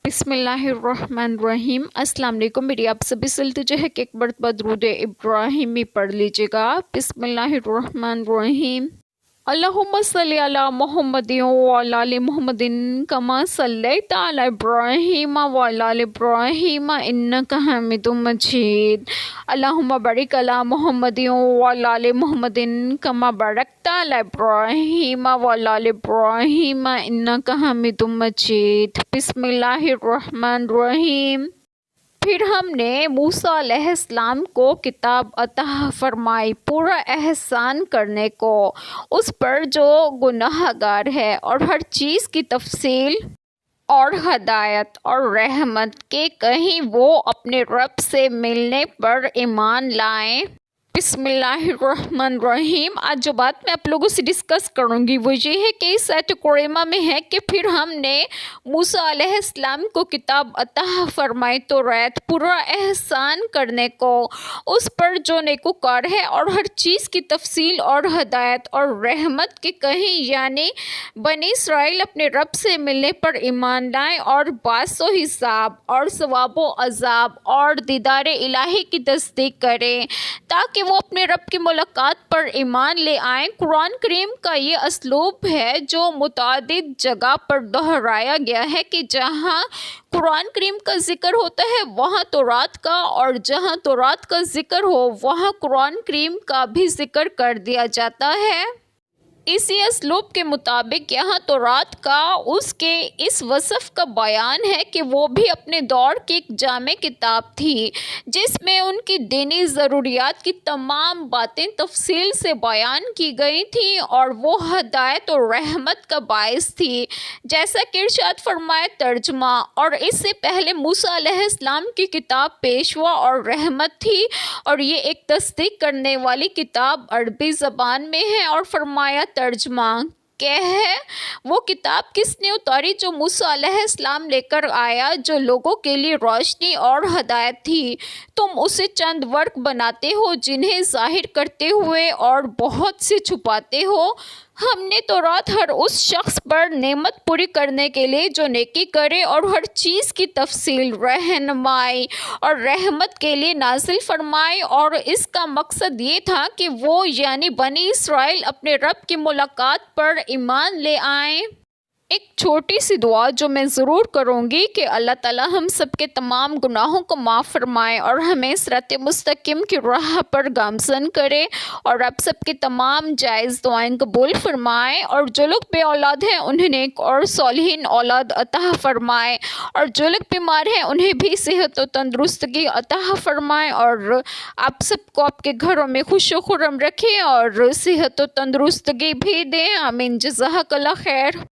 بسم اللہ الرحمن الرحیم۔ السلام علیکم، میری آپ سبھی سے التجا ہے کہ ایک مرتبہ درود ابراہیمی پڑھ لیجیے گا۔ بسم اللہ الرحمن الرحیم۔ اللہم صلی علی محمد وعلی آل محمد کما صلیت علی ابراہیم وعلی آل ابراہیم انک حمید مجید۔ اللہم بارک علی محمد وعلی آل محمد کما بارکت علی ابراہیم وعلی آل ابراہیم انک حمید مجید۔ بسم اللہ الرحمن الرحیم۔ پھر ہم نے موسیٰ علیہ السلام کو کتاب عطا فرمائی پورا احسان کرنے کو اس پر جو گناہ گار ہے، اور ہر چیز کی تفصیل اور ہدایت اور رحمت کہ کہیں وہ اپنے رب سے ملنے پر ایمان لائیں۔ بسم اللہ الرحمن الرحیم۔ آج جو بات میں آپ لوگوں سے ڈسکس کروں گی وہ یہ ہے کہ اس آیت کریمہ میں ہے کہ پھر ہم نے موسیٰ علیہ السلام کو کتاب عطا فرمائی تو رات پورا احسان کرنے کو اس پر جو نیکوکار ہے، اور ہر چیز کی تفصیل اور ہدایت اور رحمت کہ کہیں یعنی بنی اسرائیل اپنے رب سے ملنے پر ایمان لائیں اور بعث و حساب اور ثواب و عذاب اور دیدار الہی کی تصدیق کریں تاکہ وہ اپنے رب کی ملاقات پر ایمان لے آئیں۔ قرآن کریم کا یہ اسلوب ہے جو متعدد جگہ پر دہرایا گیا ہے کہ جہاں قرآن کریم کا ذکر ہوتا ہے وہاں تورات کا، اور جہاں تورات کا ذکر ہو وہاں قرآن کریم کا بھی ذکر کر دیا جاتا ہے۔ اسی اسلوب کے مطابق یہاں تورات کا اس کے اس وصف کا بیان ہے کہ وہ بھی اپنے دور کی ایک جامع کتاب تھی جس میں ان کی دینی ضروریات کی تمام باتیں تفصیل سے بیان کی گئی تھیں، اور وہ ہدایت اور رحمت کا باعث تھی، جیسا کہ ارشاد فرمائے ترجمہ۔ اور اس سے پہلے موسیٰ علیہ السلام کی کتاب پیشوا اور رحمت تھی، اور یہ ایک تصدیق کرنے والی کتاب عربی زبان میں ہے۔ اور فرمایا ترجمہ کہ ہے وہ کتاب کس نے اتاری جو موسیٰ علیہ السلام لے کر آیا، جو لوگوں کے لیے روشنی اور ہدایت تھی۔ تم اسے چند ورق بناتے ہو جنہیں ظاہر کرتے ہوئے اور بہت سے چھپاتے ہو۔ ہم نے تورات ہر اس شخص پر نعمت پوری کرنے کے لیے جو نیکی کرے اور ہر چیز کی تفصیل، رہنمائی اور رحمت کے لیے نازل فرمائی، اور اس کا مقصد یہ تھا کہ وہ یعنی بنی اسرائیل اپنے رب کی ملاقات پر ایمان لے آئیں۔ ایک چھوٹی سی دعا جو میں ضرور کروں گی کہ اللہ تعالیٰ ہم سب کے تمام گناہوں کو معاف فرمائے اور ہمیں صراط مستقیم کی راہ پر گامزن کرے، اور آپ سب کے تمام جائز دعائیں قبول فرمائے، اور جو لوگ بے اولاد ہیں انہیں نیک اور صالحین اولاد عطا فرمائے، اور جو لوگ بیمار ہیں انہیں بھی صحت و تندرستگی عطا فرمائے، اور آپ سب کو آپ کے گھروں میں خوش و خرم رکھے اور صحت و تندرستگی بھی دیں۔ آمین۔ جزاک اللہ خیر۔